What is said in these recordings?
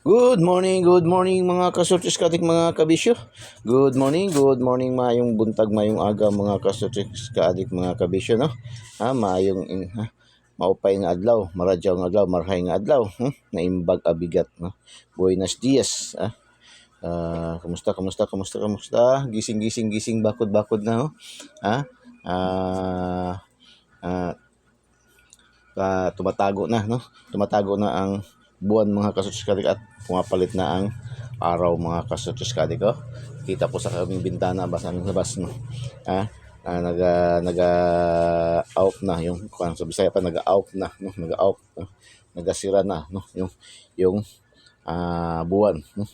Good morning mga kasurtis kadik mga kabisyo. Good morning, mayong buntag, mayong aga mga kasurtis kadik mga kabisyo, no? Mayong maupay nga adlaw, maradyaw nga adlaw, marhay nga adlaw, naimbag abigat, no? Buenos dias, kamusta? Gising, bakod na, no? Ha? Ah, ah, tumatago na, no? Tumatago na ang buwan mga kasutsikadik at pumapalit na ang araw mga kasutsikadik, oh. Kita ko sa kaming bintana ba sa aming labas, no? Naga out na yung kung sa Bisaya pa, naga-out na, no? Naga-out, no? Nagasira na, no? Yung buwan, no?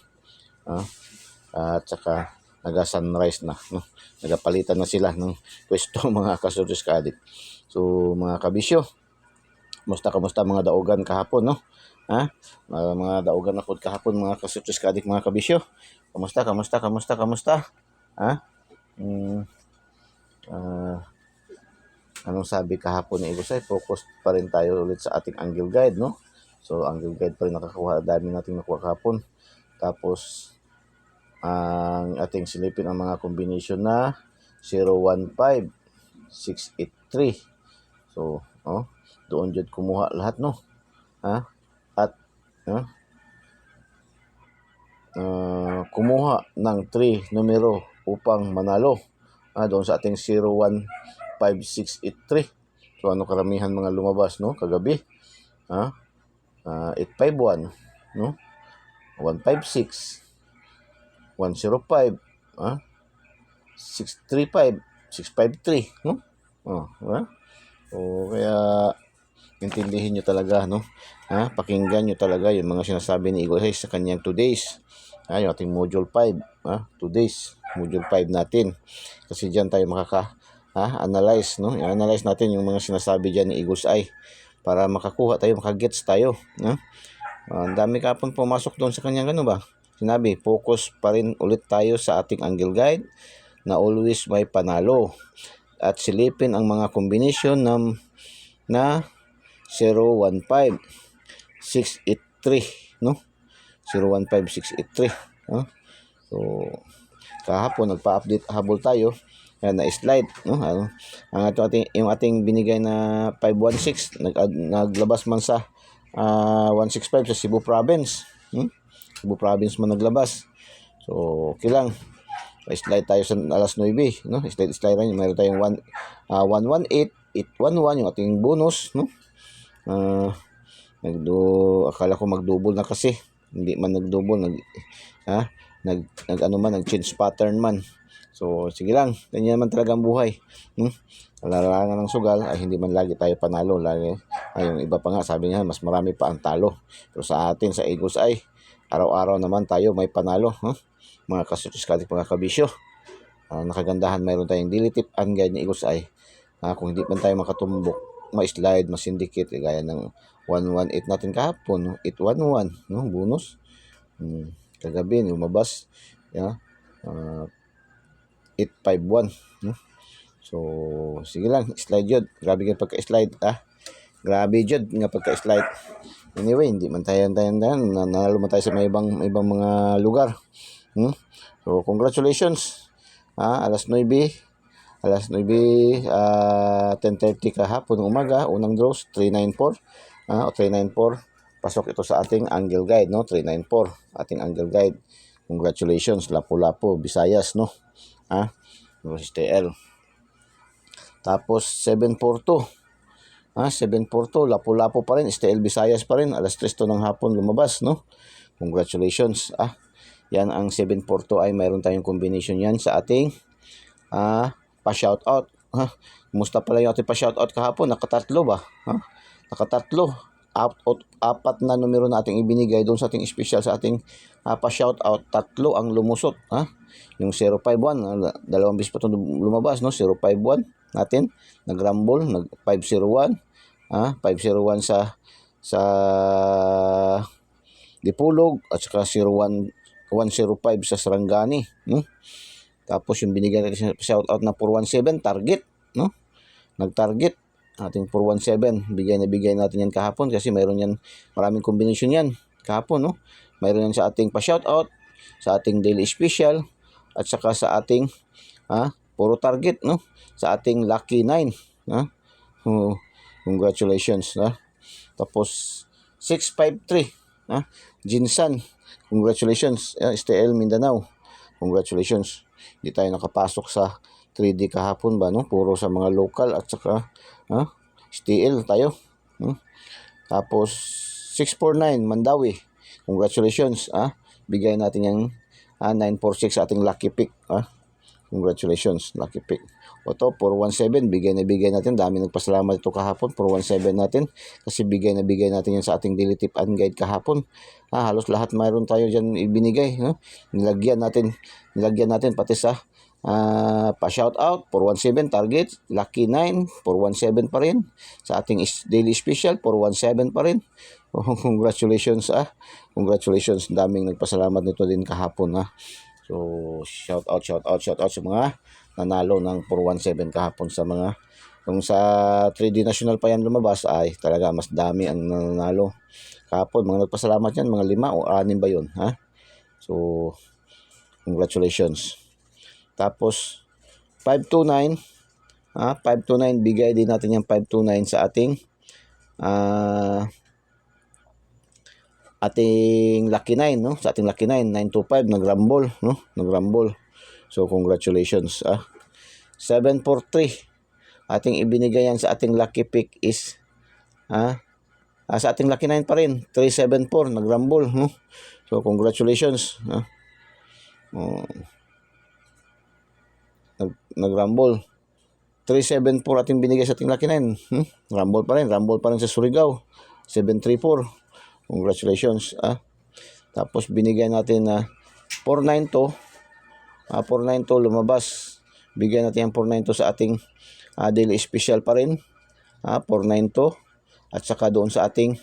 At saka naga-sunrise na, no? Nagapalitan na sila ng pwesto mga kasutsikadik. So mga kabisyo, kamusta mga daogan kahapon, no? Mga daogan na pod kahapon mga kasutos kadik mga kabisyo. Kamusta? Ha? Mm, ah, Anong sabi kahapon ni Igusay? Focus pa rin tayo ulit sa ating angle guide, no? So angle guide pa rin nakakuha, dami nating nakuha kahapon. Tapos ang ating silipin ang mga combination na 015 683. So, doon jud kumuha lahat, no? At kumuha ng 3 numero upang manalo, doon sa ating 015683. So ano karamihan mga lumabas, no, kagabi? 851, no? 156, 105, 635, 653, no? O kaya intindihin nyo talaga, no? Pakinggan nyo talaga yung mga sinasabi ni Eagle Hayes sa kanyang 2 days. Yung ating module 5, 2 days, module 5 natin. Kasi diyan tayo analyze, no? I-analyze natin yung mga sinasabi diyan ni Eagle's Eye para makakuha tayo, makagets tayo, no? Ang dami kapon pumasok doon sa kanyang ba? Sinabi, focus pa rin ulit tayo sa ating angle guide na always may panalo. At silipin ang mga combination na 015 683, no? 015 683, no? So kahapon nagpa-update habol tayo, na-slide, no? Yung ating binigay na 516 naglabas man sa 165 sa Cebu Province, Cebu Province man naglabas. So okay lang, slide tayo sa alas 9, no? Slide rin, mayroon tayong 118 811 yung ating bonus, no? Akala ko mag-double na, kasi hindi man nag-double, nag-change pattern man. So sige lang, ganyan man talaga ang buhay. Larangan ng sugal ay hindi man lagi tayo panalo, lagi yung iba pa nga sabi niya mas marami pa ang talo. Pero sa atin sa Eagles ay araw-araw naman tayo may panalo, mga kasutis kadik mga kabisyo. Nakagandahan, mayroon tayong daily tip and guide ni Eagles ay kung hindi man tayo makatumbok, ma-slide, ma-syndicate, gaya ng 118 natin kahapon, no? 811, no? Bonus. Kagabi lumabas, 851, no? So sige lang, slide yun. Grabe nga pagka-slide, grabe jud nga pagka-slide. Anyway, hindi man tayo nanalo man tayo sa may ibang mga lugar. So congratulations, alas 9, 10:30 kahapon ng umaga, unang draws 394, 394. Pasok ito sa ating angle guide, no? 394 ating angle guide. Congratulations, Lapu-Lapu, Visayas, no? STL. Tapos 742, 742, Lapu-Lapu pa rin, STL Visayas pa rin, alas 3 to ng hapon lumabas, no? Congratulations. Yan ang 742 ay mayroon tayong combination yan sa ating pa-shoutout. Kumusta pala yung ating pa-shoutout kahapon? Nakatatlo ba? Nakatatlo. Apat na numero na ating ibinigay doon sa ating special sa ating pa-shoutout. Tatlo ang lumusot. Yung 051, dalawang bis pa ito lumabas, no? 051 natin, nag-rumble, nag-501. 501 sa Dipulog, at saka 105 sa Sarangani, no? Tapos yung binigyan natin shoutout na 417, target, no? Nag-target ating 417. Bigay natin yan kahapon kasi mayroon yan, maraming combination yan kahapon, no? mayroon yan sa ating pa-shoutout, sa ating daily special, at saka sa ating puro target, no? Sa ating lucky 9. Congratulations. Tapos 653. Jinsan. Congratulations. STL Mindanao. Congratulations. Hindi tayo nakapasok sa 3D kahapon ba, no? Puro sa mga local at saka STL tayo. Tapos 649 Mandawi. Congratulations. Bigay natin yung 946 sa ating lucky pick. Congratulations, lucky pick. O to, 417, bigay natin. Dami nagpasalamat ito kahapon, 417 natin. Kasi bigay natin yan sa ating daily tip and guide kahapon. Halos lahat mayroon tayo dyan ibinigay. Nilagyan natin pati sa pa-shoutout, 417 target, lucky 9, 417 pa rin. Sa ating daily special, 417 pa rin. Congratulations. Congratulations, daming nagpasalamat nito din kahapon. So, shout out sa mga nanalo ng 417 kahapon sa mga kung sa 3D National pa yan lumabas ay talaga mas dami ang nanalo. Kahapon, mga nagpasalamat yan, mga 5 o 6 ba yun, So, congratulations. Tapos, 529, 529, bigay din natin yung 529 sa ating lucky 9, no? Sa ating lucky 9, 925 nagrumble, no? Nagrumble. So congratulations. 743 ating ibinigay yan sa ating lucky pick is sa ating lucky 9 pa rin, 374 nagrumble, no? So congratulations. Nagrumble. 374 ating binigay sa ating lucky 9. Rumble pa rin sa Surigao. 734. Congratulations. Tapos binigyan natin na 492. 492 lumabas. Bigyan natin yung 492 sa ating daily special pa rin. 492. At saka doon sa ating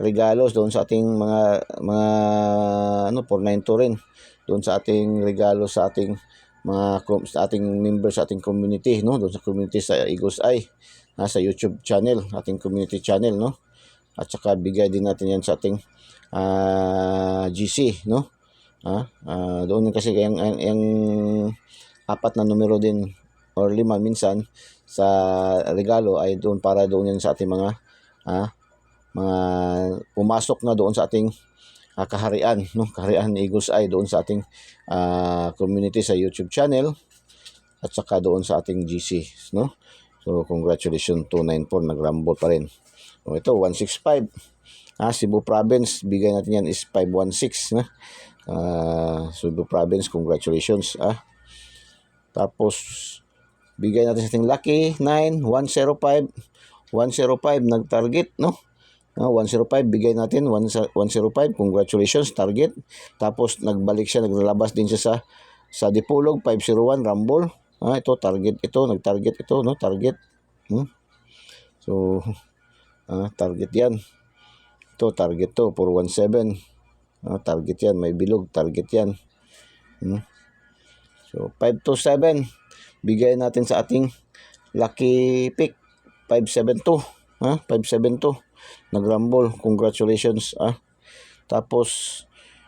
regalos, doon sa ating mga 492 rin. Doon sa ating regalo sa ating sa ating members sa ating community, no? Doon sa community sa Eagles Eye, sa YouTube channel, ating community channel, no? At saka bigay din natin yan sa ating GC, no? Doon kasi yung 4 na numero din or 5 minsan sa regalo ay doon para doon yan sa ating mga pumasok na doon sa ating kaharian, no? Kaharian Eagles Eye doon sa ating community sa YouTube channel at saka doon sa ating GC, no? So congratulations, 294 nagrumble pa rin. So, ito 165 Cebu Province, bigay natin yan is 516, na Cebu Province, congratulations. Tapos bigay natin sa ating lucky 9 105 nag-target, no? 105 bigay natin 105, congratulations, target. Tapos nagbalik siya, naglalabas din siya sa Dipolog 501 rumble. Ito target, ito nag-target ito, no? Target. So target yan. Ito target to 417. Target yan, may bilog, target yan. So 527 bigay natin sa ating lucky pick 572. 572 nagrumble, congratulations. Tapos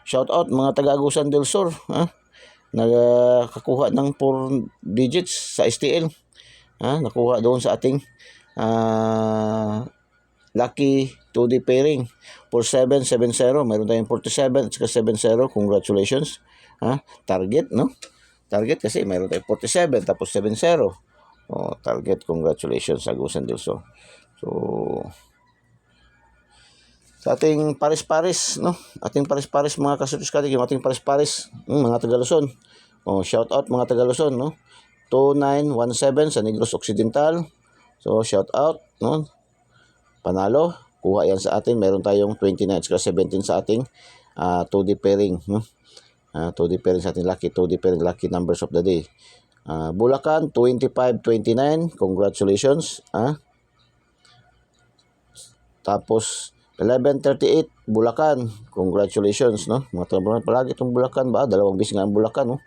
shout out mga taga-Agusan del Sur, nakakuha ng 4 digits sa STL. Nakuha doon sa ating lucky 2D pairing 4770, mayroon tayong 47 at saka 70, congratulations. Target, no? Target kasi mayroon tayong 47 tapos 70. Target, congratulations Agusan del Sur. So sa ating pares-pares, no? Ating pares-pares mga kasutis-katik, yung ating pares-pares, mga Taga-Luzon. Shout out mga Taga-Luzon, no? 2917 sa Negros Occidental. So shout out, no? Panalo, kuha yan sa atin. Meron tayong 29 at 17 sa ating 2D pairing, no? 2D pairing sa ating lucky, 2D pairing lucky numbers of the day. Bulacan 2529, congratulations. Tapos 1138 Bulacan, congratulations, no? Mga trabaho palagi itong Bulacan ba? Dalawang bis nga ang Bulacan, no?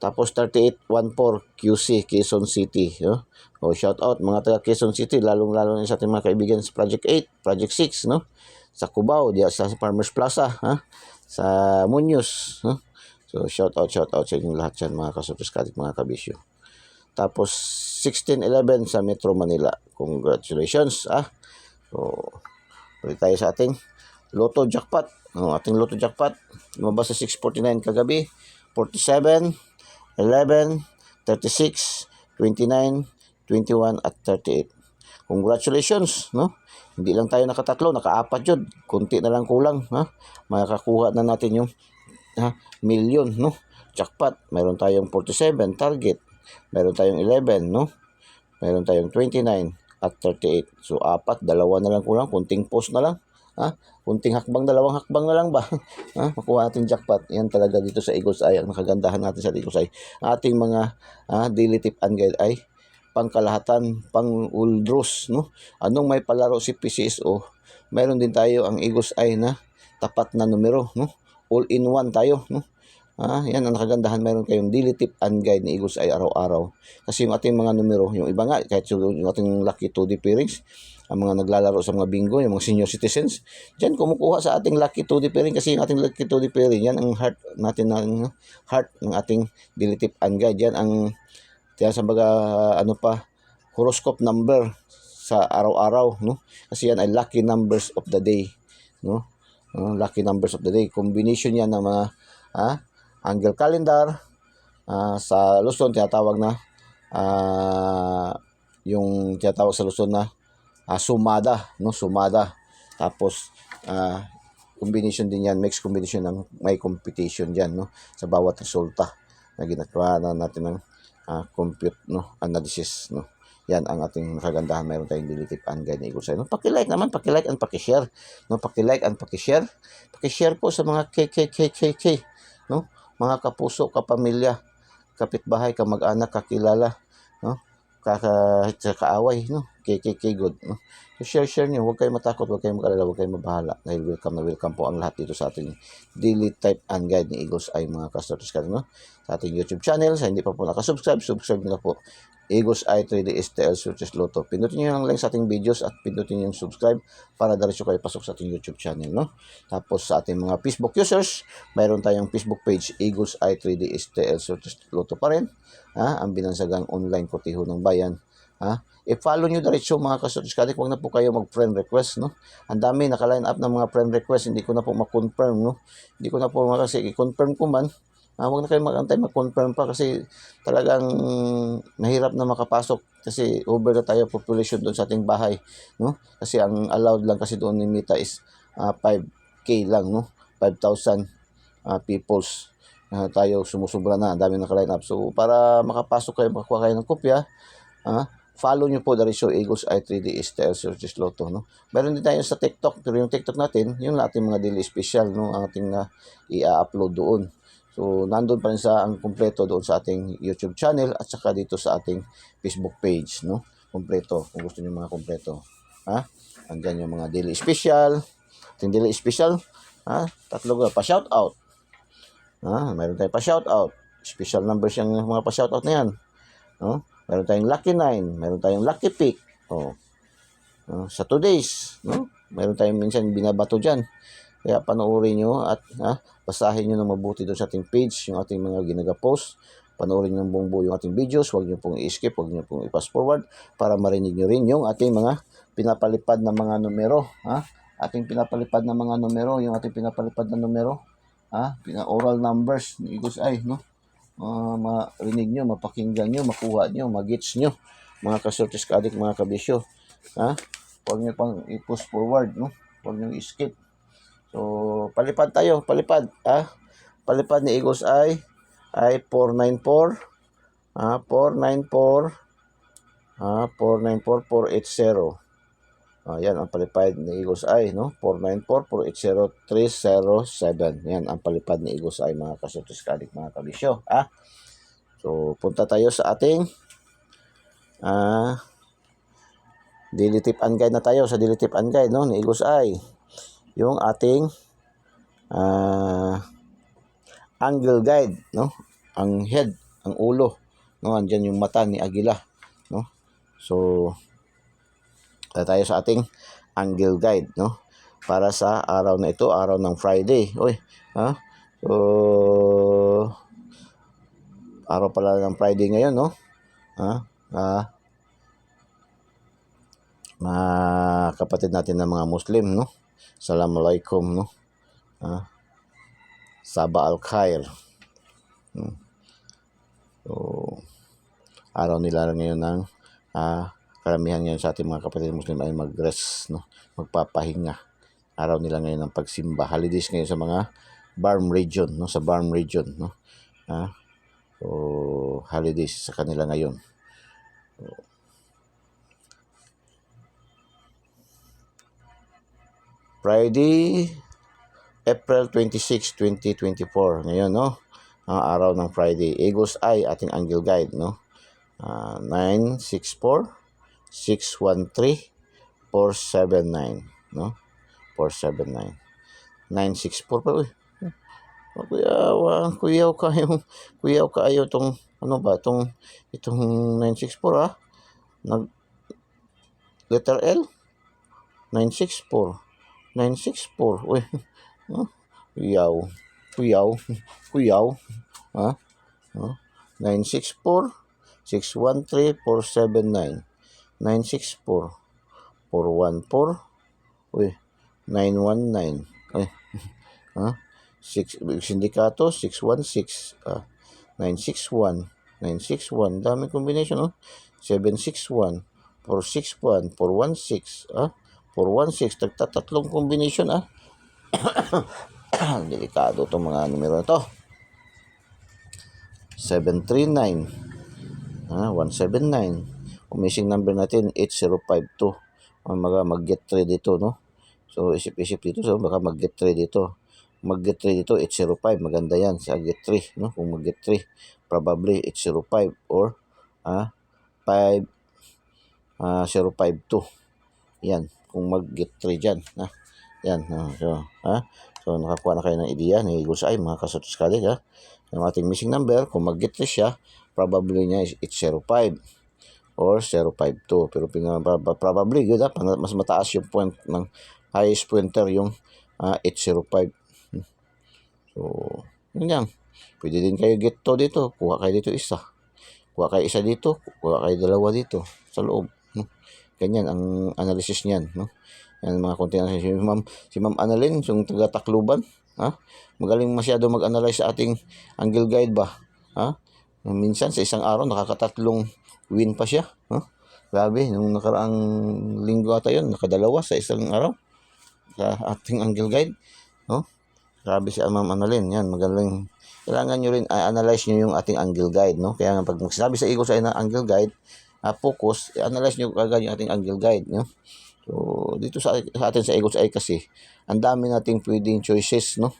Tapos 3814 QC Quezon City, no? Shout out mga taga Quezon City, lalong-lalo na sa ating mga kaibigan sa Project 8, Project 6, no? Sa Cubao, diya sa Farmers Plaza, sa Muñoz, no? So shout out sa inyong lahat yan mga ka-Sortis mga kabisyo. Tapos 16-11 sa Metro Manila. Congratulations. So ulit tayo sa ating Lotto Jackpot. Ating Lotto Jackpot lumabas sa 649 kagabi. 47, 11, 36, 29, 21 at 38. Congratulations, no? Hindi lang tayo nakatatlo, nakaapat yun. Kunti na lang kulang, ha? Makakakuha na natin yung million, no? Jackpot. Meron tayong 47 target. Meron tayong 11, no? Meron tayong 29 at 38. So, dalawa na lang kulang. Kunting post na lang. Kunting hakbang, dalawang hakbang na lang ba? Makuha natin jackpot. Yan talaga dito sa Eagles Eye. Ang nakagandahan natin sa Eagles Eye. Ating mga daily tip and guide ay pangkalahatan, pang-uldros, no? Anong may palaro si PCSO, meron din tayo ang Eagles Eye na tapat na numero, no? All-in-one tayo, no? Yan ang nakagandahan, meron kayong daily tip and guide ni Eagles Eye araw-araw. Kasi yung ating mga numero, yung iba nga, kahit yung ating Lucky 2D pairings, ang mga naglalaro sa mga bingo, yung mga senior citizens, dyan kumukuha sa ating Lucky 2D pairing kasi yung ating Lucky 2D pairing, yan ang heart natin, heart ng ating daily tip and guide. Yan ang sa baga, horoscope number sa araw-araw, no? Kasi yan ay lucky numbers of the day, no? Lucky numbers of the day. Combination yan ng mga angle calendar. Sa Luzon, tinatawag na yung tinatawag sa Luzon na sumada, no? Sumada. Tapos, combination din yan, mixed combination ng may competition dyan, no? Sa bawat resulta na ginagawa na natin ng compute, no? Analysis, no? Yan ang ating kagandahan. Mayroon tayong daily tip and guide ni Eagles Eye. No? Paki-like naman, paki-like and paki-share. No? Paki-like and paki-share. Paki-share po sa mga KKKKK, no? Mga kapuso, kapamilya, kapitbahay, kamag-anak, kakilala, no? Kaaway, no? KKK good, no? So share niyo, huwag kayong matakot, huwag kayong mag-alala, huwag kayong mabahala. Dahil welcome na welcome po ang lahat dito sa ating daily tip and guide ni Eagles Eye mga ka-Sortis, no? Sa ating YouTube channel. Sa hindi pa po nakasubscribe, subscribe na po. Eagles Eye 3D STL Sortis Lotto. Pindutin nyo lang sa ating videos at pindutin yung subscribe para diretso kayo pasok sa ating YouTube channel, no? Tapos sa ating mga Facebook users, mayroon tayong Facebook page, Eagles Eye 3D STL Sortis Lotto pa rin. Ang binansagang online kotiho ng bayan. I-follow nyo diretso mga ka-Sortis. Huwag na po kayo mag-friend request, no? Ang dami naka-line up ng mga friend request, hindi ko na po ma-confirm, no? Hindi ko na po kasi i-confirm ko man. Huwag na kayo mag-antay mag-confirm pa kasi talagang mahirap na makapasok kasi over na tayo population doon sa ating bahay, no? Kasi ang allowed lang kasi doon ni Mita is 5K lang, no? 5,000 peoples. Tayo sumusubra na, dami naka-line up. So para makapasok kayo, makakuha kayo ng kopya, follow nyo po diretso Eagles Eye 3D STL Sortis Lotto, no? Meron din tayo sa TikTok, pero yung TikTok natin, yung ating mga daily special, no? Ang ating i-upload doon. So, nandun pa rin ang kumpleto doon sa ating YouTube channel at saka dito sa ating Facebook page, no? Kumpleto, kung gusto niyo mga kumpleto. Andyan yung mga daily special. Ating daily special, tatlo pa-shout out. Mayroon tayong pa-shout out. Special numbers yung mga pa-shout out na yan. Mayroon tayong lucky 9, mayroon tayong lucky pick. Sa 2 days, no? Mayroon tayong minsan binabato diyan. Kaya panoorin nyo at basahin nyo na mabuti doon sa ating page, yung ating mga ginaga-post. Panoorin nyo ng buong buo yung ating videos. Huwag nyo pong i-skip, huwag nyo pong i-pass forward para marinig nyo rin yung ating mga pinapalipad na mga numero. Ating pinapalipad na mga numero, yung ating pinapalipad na numero. Oral numbers ni Eagles Eye, no? Marinig nyo, mapakinggan nyo, makuha nyo, mag-gets nyo. Mga ka-Sortis Kadik, mga kabisyo. Huwag nyo pang i-push forward, no? Huwag nyo i-skip. So, palipad tayo, palipad. Palipad ni Eagles Eye ay 494. 494. 494, 480. Yan ang palipad ni Eagles Eye, no? 494, 480, 307. Yan ang palipad ni Eagles Eye, mga ka-Sortis Kadik, mga kabisyo. So, punta tayo sa ating daily tip and guide na tayo. Sa daily tip and guide, no, ni Eagles Eye. Yung ating angle guide, no? Ang head, ang ulo, no? Andyan yung mata ni Agila, no? So, tayo sa ating angle guide, no? para sa araw na ito, araw ng Friday. Oy, ha? So, araw pala ng Friday ngayon, no? Ha? Mga kapatid natin ng mga Muslim, no? Assalamualaikum, no? Sabah al-Khair. So, araw nila ngayon ng karamihan ngayon sa ating mga kapatid Muslim ay mag-rest, no? Magpapahinga. Araw nila ngayon ng pagsimba. Holidays ngayon sa mga Barm region, no? Sa Barm region, no? So, holidays sa kanila ngayon. So, Friday, April 26, 2024. Ngayon, no? Ang araw ng Friday. Eagle's Eye, ating angel guide, no? 964-613-479, no? 479. 964 pa, uy. Kuyaw kayo tong ano ba itong 964 letter L 964 uy. Kuyaw 964 613 479 964 414 uy 919 uy sindikato 616 961 dami combination, no? 761 461 416 416 tatlong combination delikado itong mga numero na to. 739 179. Missing number natin 8052. Mag-get 3 dito, no? So isip-isip dito, so baka mag-get 3 dito. Mag-get 3 dito 805, maganda yan sa get 3, no? Kung mag-get 3 probably 805 or 5052. Yan kung mag-get 3 diyan, yan. So nakakuha na kayo ng ideya ni Eagle's Eye, mga kasutuskali, yung ating missing number. Kung mag-get 3 siya, probably niya is 805 or 052, pero probably yun, mas mataas yung point ng highest pointer yung 805. So, yun yan. Pwede din kayo get 2 dito. Kuha kayo dito isa. Kuha kayo isa dito. Kuha kayo dalawa dito sa loob. Ganyan ang analysis niyan, no? Yan mga konti na si Ma'am Annalyn, yung taga Tacloban. Magaling masyado mag-analyze sa ating angle guide ba? Minsan sa isang araw nakakatatlong win pa siya. Grabe, nung nakaraang linggo ata yun, nakadalawa sa isang araw sa ating angle guide, no? Grabe si Ma'am Annalyn, yan, magaling. Kailangan nyo rin analyze nyo yung ating angle guide, no? Kaya pag magsasabi sa Eagle's Eye na angle guide, focus, analyze nyo agad yung ating angle guide, no? So, dito sa atin sa Eagle's Eye kasi, ang dami nating pwedeng choices, no?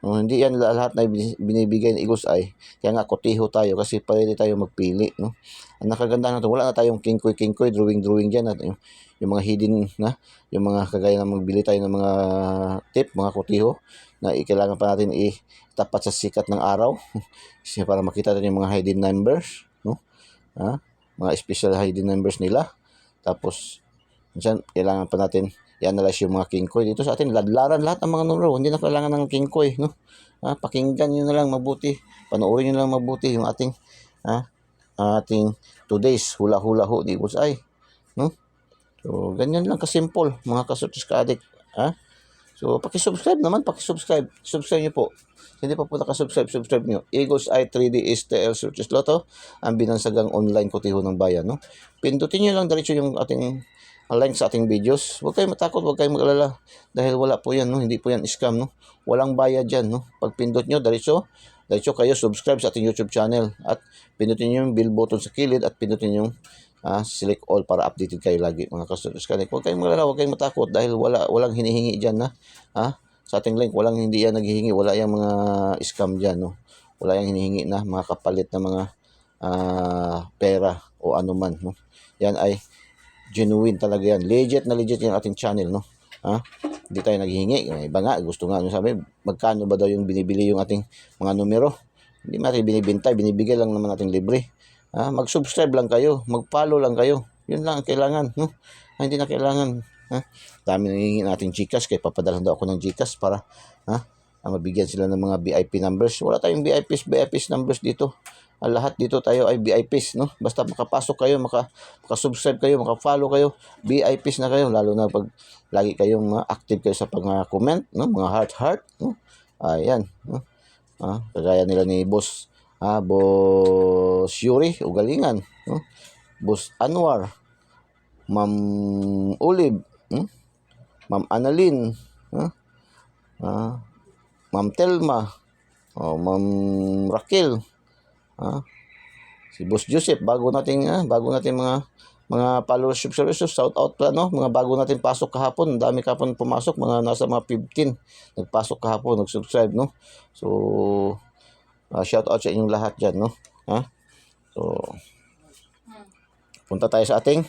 Hindi yan lahat na binibigay ng Eagle's Eye. Kaya nga, kotiho tayo kasi pwede tayo magpili, no? Ang nakaganda na ito, wala na tayong king-koy, drawing dyan. At yung mga hidden na, yung mga kagaya na magbili tayo ng mga tip, mga kotiho, na kailangan pa natin itapat sa sikat ng araw para makita natin yung mga hidden numbers, no? Mga special hidden numbers nila. Tapos, minsan, kailangan pa natin i-analyze yung mga king-koy. Dito sa atin, ladlaran lahat ng mga numero. Hindi na kailangan ng king-koy, no? Pakinggan nyo na lang mabuti. Panoorin nyo na lang mabuti yung ating today's hula-hula ho di Eagle's Eye, no? So, ganyan lang kasimple, mga kasutos ka-addict. So, pakisubscribe naman, subscribe nyo po. Hindi pa po nakasubscribe, subscribe nyo. Eagle's Eye 3D STL Searches Lotto, ang binansagang online kotiho ng bayan, no? Pindutin nyo lang diretso yung ating link sa ating videos. Huwag kayong matakot, huwag kayong mag-alala. Dahil wala po yan, no? Hindi po yan scam, no? Walang bayad dyan, no? Pag pindot nyo, diretso kayo subscribe sa ating YouTube channel. At pindutin nyo yung bell button sa kilid at pindutin yung select all para updated kayo lagi, mga kasutos. Huwag kayong mag-alala, huwag kayong matakot dahil walang hinihingi dyan, sa ating link, hindi yan naghihingi, wala yung mga scam dyan, no? Wala yung hinihingi na mga kapalit na mga pera o anuman, no? Yan ay genuine talaga yan. Legit yung ating channel, no? Hindi tayo naghihingi. Iba nga, gusto nga, sabi, magkano ba daw yung binibili yung ating mga numero? Hindi natin binibintay, binibigay lang naman natin libre. Mag-subscribe lang kayo, mag-follow lang kayo. Yun lang ang kailangan, no? Hindi na kailangan Ha? Dami nangingi nating GCash, kaya papadala daw ako ng GCash para mabigyan sila ng mga VIP numbers. Wala tayong VIPs numbers dito. Lahat dito tayo ay VIPs, no? Basta makapasok kayo, makasubscribe kayo, makafollow kayo, VIPs na kayo, lalo na pag lagi kayong active kayo sa pang-comment, no? Mga heart, no? Ayan, no? Kagaya nila ni Boss Yuri, ugalingan, no? Boss Anwar, Ma'am Olive, no? Ma'am Annalyn, no? Ma'am Telma, Ma'am Raquel, si Boss Joseph, bago nating mga followers, subscribers, shout out pa, no? Mga bago natin pasok kahapon, dami kahapon pumasok, mga nasa mga 15 nagpasok kahapon, nag-subscribe, no? So shout out sa inyong lahat diyan, no? So punta tayo sa ating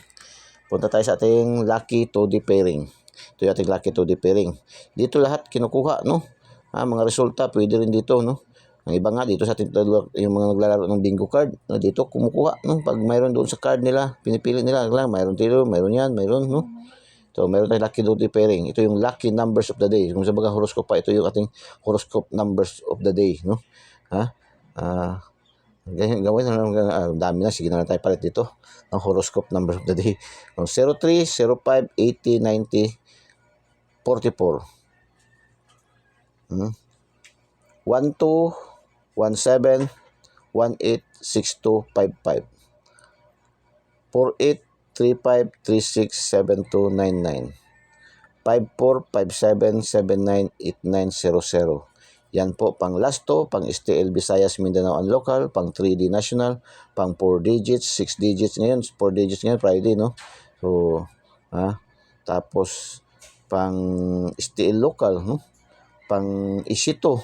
lucky 2D pairing. Ito yung ating lucky 2D pairing. Dito lahat kinukuha, no? Mga resulta pwede rin dito, no? Ang iba nga dito sa ating yung mga naglalaro ng bingo card, no? Dito kumukuha, no? Pag mayroon doon sa card nila, pinipili nila lang, mayroon dito, mayroon yan, mayroon, no? So mayroon tayong lucky 2D pairing. Ito yung lucky numbers of the day. Kung sa baga horoscope pa, ito yung ating horoscope numbers of the day, no? Gawin na dami na, sige na lang tayo palit dito ang horoscope number of the day. 03, 05, 80, 90, 44, 12, 17, 18, 62, 55, 48, 35, 36, 72, 99, 54, 57, 79, 89, 00. Yan po, pang Lasto, pang STL Visayas, Mindanao and Local, pang 3D National, pang 4 digits, 6 digits ngayon, 4 digits ngayon, Friday, no? So, tapos, pang STL Local, no? Pang Isito,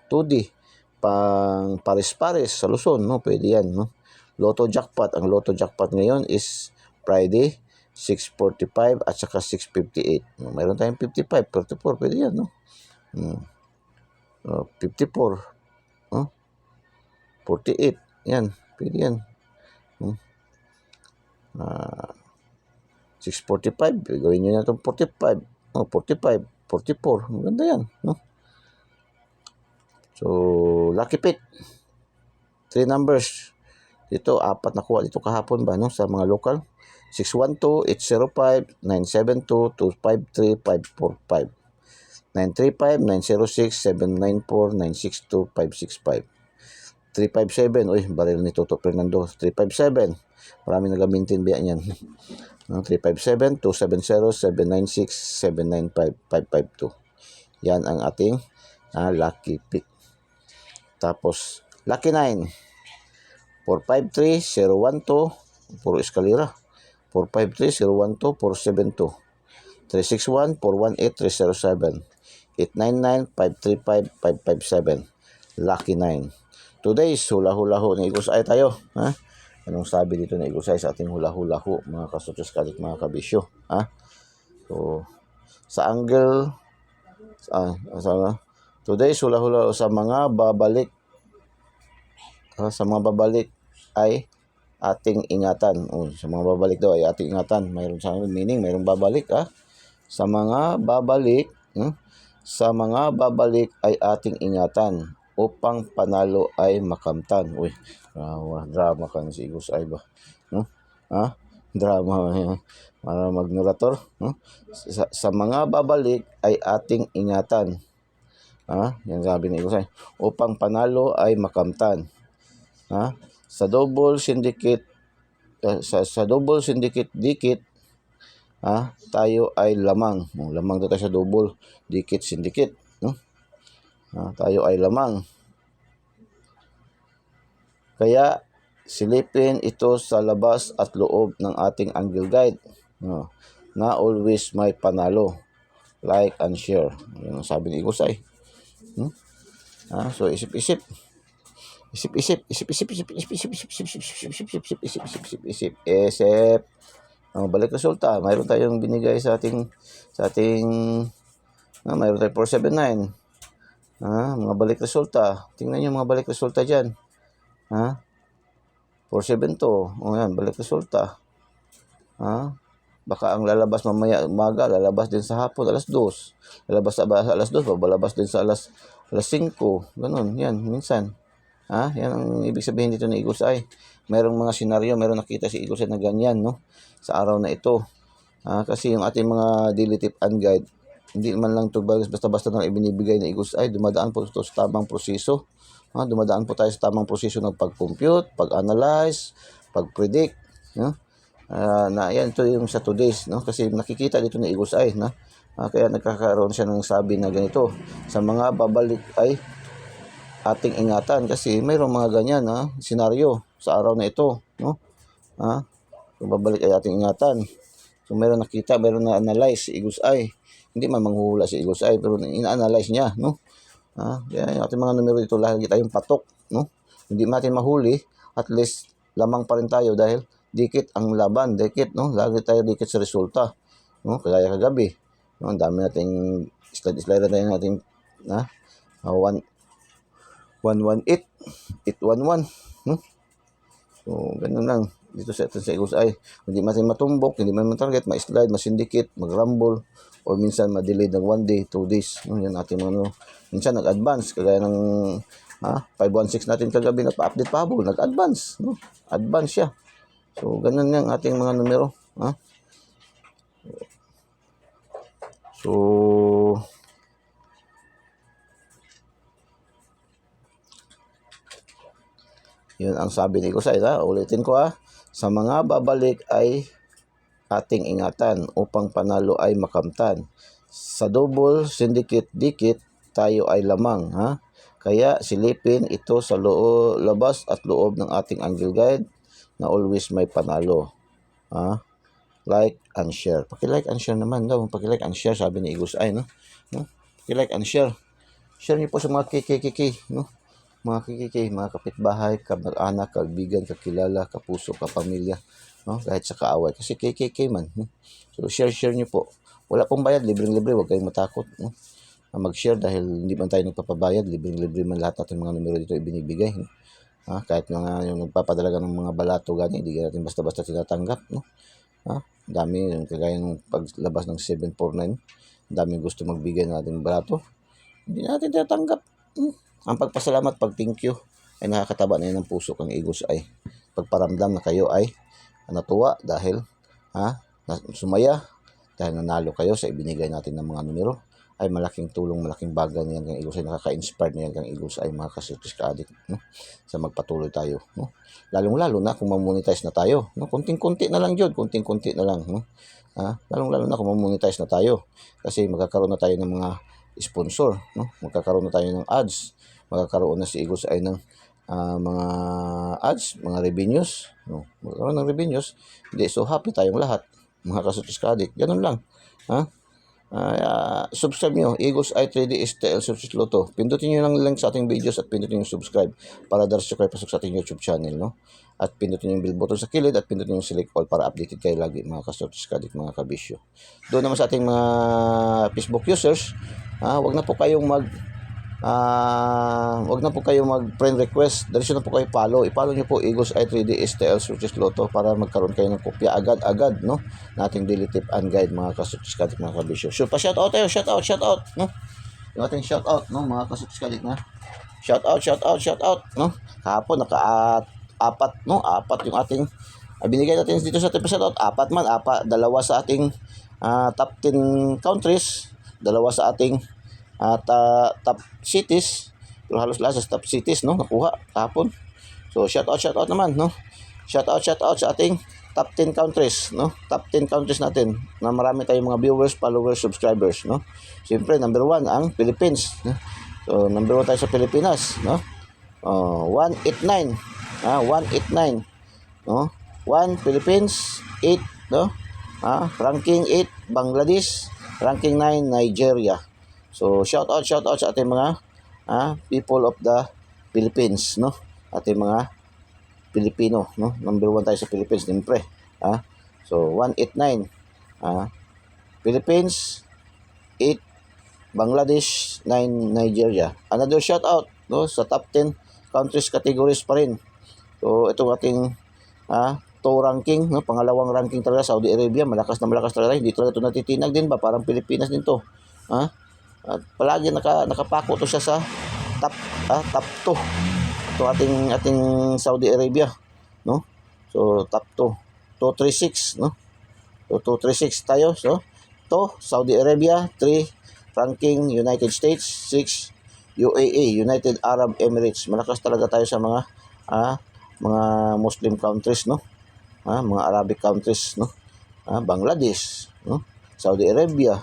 2D, pang Paris-Paris, sa Luzon, no? Pwede yan, no? Lotto Jackpot, ang Lotto Jackpot ngayon is Friday, 645 at saka 658. Mayroon tayong 55, 34, pwede yan, no? 54, 48, yan, pwede yan. 645, gawin nyo na itong 45, 45, 44, maganda yan, no? So, lucky pick, 3 numbers, dito, 4 nakuha dito kahapon ba, no? Sa mga local, 612, 805, 972, 253, 545. 935, 906, 794, 962, 565. 357, uy, baril ni Toto Fernando. 357, marami nag-maintain biya niyan. 357, 270, 796, 795, 552. Yan ang ating lucky pick. Tapos, lucky 9, 453, 012, puro eskalera. 453, 012, 472. 361, 418, 307. 899, 535, 557. Lucky 9. Today's hula-hula-ho ng Igusay tayo. Anong sabi dito ng Igusay sa ating hula-hula-ho, mga kasutos kalit, mga kabisyo? So, sa angle, today's hula-hula sa mga babalik. Sa mga babalik ay ating ingatan. Sa mga babalik daw ay ating ingatan. Mayroon sa meaning, mayroong babalik. Sa mga babalik, sa mga babalik ay ating ingatan upang panalo ay makamtan. Uy, drama kan si Igusay ba? Drama. Para magnurator. Sa mga babalik ay ating ingatan. Yan sabi ni Igusay. Upang panalo ay makamtan. Sa double syndicate, sa double syndicate dikit, tayo ay lamang. Lamang daw tayo sa double dikit syndicate, no? Tayo ay lamang. Kaya silipin ito sa labas at loob ng ating angle guide, na always may panalo. Like and share. Yan ang sabi ni Igusay. So isip-isip. Balik resulta. Mayroon tayong binigay sa ating mayroon tayong 479. Mga balik resulta. Tingnan niyo mga balik resulta diyan. 472. Yan, balik resulta. Baka ang lalabas mamaya umaga, lalabas din sa hapon, alas 2. Lalabas sa alas 2, babalabas din sa alas 5. Ganun, yan, minsan. Yan ang ibig sabihin dito ni Eagle's Eye. Merong mga senaryo, meron nakita si Eagle's Eye na ganyan, no? Sa araw na ito. Kasi yung ating mga daily tip and guide, hindi man lang ito basta-basta na ibinibigay ni Eagle's Eye. Dumadaan po ito sa tamang proseso. Dumadaan po tayo sa tamang proseso ng pag-compute, pag-analyze, pag-predict. Na yan, ito yung sa today's, no? Kasi nakikita dito ni Eagle's Eye, na kaya nagkakaroon siya ng sabi na ganito, sa mga babalik ay ating ingatan, kasi mayroong mga ganyan senaryo sa araw na ito, no? Kung babalik ay ating ingatan. So mayroon nakita, mayroon na analyze si Eagle's Eye. Hindi man manghuhula si Eagle's Eye, pero ina-analyze niya, no? Kaya yung ating mga numero dito, lagi tayong patok, no? Hindi natin mahuli, at least lamang pa rin tayo dahil dikit ang laban, dikit, no? Lagi tayo dikit sa resulta, no? Kagaya kagabi, no? Ang dami nating slide tayo nating 118, 811, no? So ganun lang dito sa Eagle's Eye. Hindi natin matumbok, hindi man target, ma-slide, ma-syndicate, mag-rumble, or minsan ma-delay ng 1 day, 2 days, no? Yan ating mga, minsan nag-advance, kagaya ng 516 natin kagabi na pa-update pahabol, nag-advance, no? Advance siya. So, ganun yung ating mga numero. So, yun ang sabi ni Kusay. Ulitin ko sa mga babalik ay ating ingatan upang panalo ay makamtan. Sa double, syndicate, dikit, tayo ay lamang. Kaya silipin ito sa labas at loob ng ating angle guide na always may panalo. Like and share. Paki-like and share naman daw. Paki-like and share, sabi ni Eagle's Eye, no? Paki-like and share. Share niyo po sa mga KKK, no? Mga KKK, mga kapitbahay, kamag-anak, kaibigan, kakilala, kapuso, kapamilya, no? Kahit sa kaaway. Kasi KKK man, no? So share niyo po. Wala pong bayad, libreng-libre, huwag kayong matakot, no? Mag-share dahil hindi man tayo nagpapabayad, libreng-libre man lahat natin mga numero dito ibinibigay, no? Kahit mga yung nagpapadala ng mga balato gani, hindi natin basta-basta tinatanggap, no? Dami yung kagaya ng paglabas ng 749, daming gusto magbigay ng ating balato, hindi natin tinatanggap. Ang pagpasalamat, pag thank you ay nakakataba na yun ng puso kang Eagle's Eye. Pagparamdam na kayo ay natuwa dahil sumaya dahil nanalo kayo sa ibinigay natin ng mga numero, ay malaking tulong, malaking bagay na yan kang Eagle's Eye. Nakaka-inspire na yan kang Eagle's Eye, mga ka-Sirtis ka-Addict, no? Sa magpatuloy tayo, no? Lalong-lalo na kung mamonetize na tayo, no? Kunting-kunti na lang yun, kunting-kunti na lang, no? Lalong-lalo na kung mamonetize na tayo, kasi magkakaroon na tayo ng mga sponsor, no? Magkakaroon na tayo ng ads, magkakaroon na si Eagle's Eye ng mga ads, mga revenues, no? Magkakaroon ng revenues. Hindi, so happy tayong lahat, mga ka-Sirtis ka-Addict. Ganun lang, subscribe nyo, Eagle's Eye 3D STL Success Lotto. Pindutin nyo lang link sa ating videos at pindutin yung subscribe para diretso kayo pasok sa ating YouTube channel, no? At pindutin yung bell button sa kilid at pindutin yung select all para updated kayo lagi, mga ka-Sirtis ka-Addict, mga kabisyo. Doon naman sa ating mga Facebook users, wag na po kayong mag-friend request. Diretso na po kayo follow. I-follow nyo po Eagle's Eye 3D STL Success Lotto para magkaroon kayo ng kopya agad-agad, no? Nating daily tip and guide, mga ka-Sirtis ka-Addict, mga kabisyo. So, pa-shoutout tayo, shoutout, no? Yung ating shoutout, no, mga ka-Sirtis ka-Addict, na shoutout, no? Kahapon apat yung ating binigay natin dito sa ating shoutout. Dalawa sa ating top 10 countries, dalawa sa ating top cities, pero halos lahat sa top cities, no, nakuha kahapon. So shoutout naman, no? Shoutout sa ating top 10 countries, no? Top 10 countries natin na marami tayong mga viewers, followers, subscribers, no? Siyempre, number 1 ang Philippines, no? So number 1 tayo sa Pilipinas, no? 189, 189, no? 1 Philippines, 8, no? Ranking 8 Bangladesh, ranking 9 Nigeria. So shoutout sa ating mga people of the Philippines, no? Ating mga Pilipino, no? Number 1 tayo sa Philippines, siyempre. So 189, Philippines, 8 Bangladesh, 9 Nigeria. Another shoutout, no, sa top 10 countries categories pa rin. So itong ating 2 ranking, no? Pangalawang ranking talaga Saudi Arabia, malakas na malakas talaga. Hindi talaga ito natitinag din ba? Parang Pilipinas din to. Ha? At palagi nakapako to siya sa top 2. Ito ating Saudi Arabia, no? So top 2. 236, no? So 236 tayo. So Saudi Arabia, 3 ranking United States, 6 UAE, United Arab Emirates. Malakas talaga tayo sa mga Muslim countries, no? Mga Arabic countries, no? Bangladesh, no? Saudi Arabia,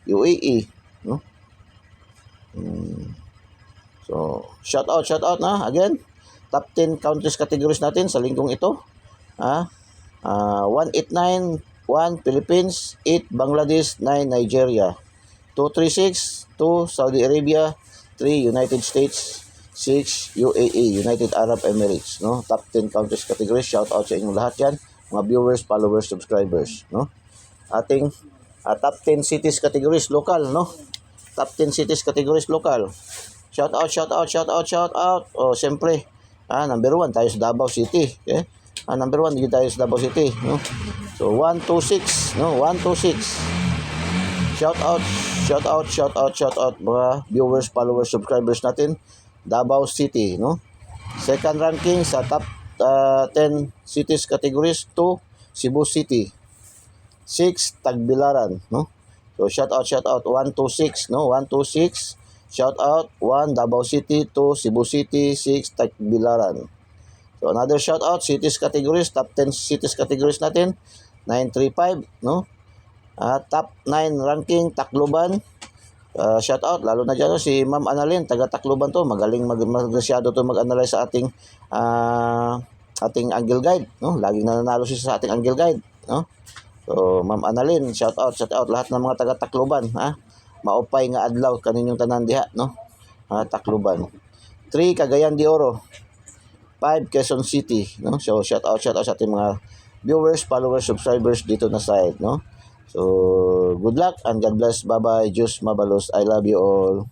UAE, no? So, shout out na again. Top 10 countries categories natin sa linggong ito. 189, 1 Philippines, 8 Bangladesh, 9 Nigeria, 236, 2 Saudi Arabia, 3 United States, 6 UAE, United Arab Emirates, no? Top 10 countries categories. Shout out sa inyong lahat 'yan, mga viewers, followers, subscribers, no? Ating top 10 cities categories local, no? Top 10 cities categories local. Shout out. Oh, siyempre, number 1 tayo sa Davao City, okay? Number 1 dito tayo sa Davao City, no? So 126, no? 126. Shout out mga viewers, followers, subscribers natin, Davao City, no? Second ranking sa top 10 cities categories, 2 Cebu City, 6 Tagbilaran, no? So shout out 126, no? 126. Shout out 1 Davao City, 2 Cebu City, 6 Tagbilaran. So another shout out cities categories, top 10 cities categories natin, 935, no? Top 9 ranking Tacloban. Shout out lalo na diyan si Ma'am Annalyn, taga Tacloban to. Magaling masyado to mag-analyze sa ating angle guide, no? Laging nananalo siya sa ating angle guide, no? So Ma'am Annalyn, shout out lahat ng mga taga Tacloban, maupay nga adlaw kaninyong tanan diha, no? Tacloban. 3 Cagayan de Oro, 5 Quezon City, no? So shout out sa ating mga viewers, followers, subscribers dito na side, no? So good luck and God bless. Bye bye. Diyos mabalos. I love you all.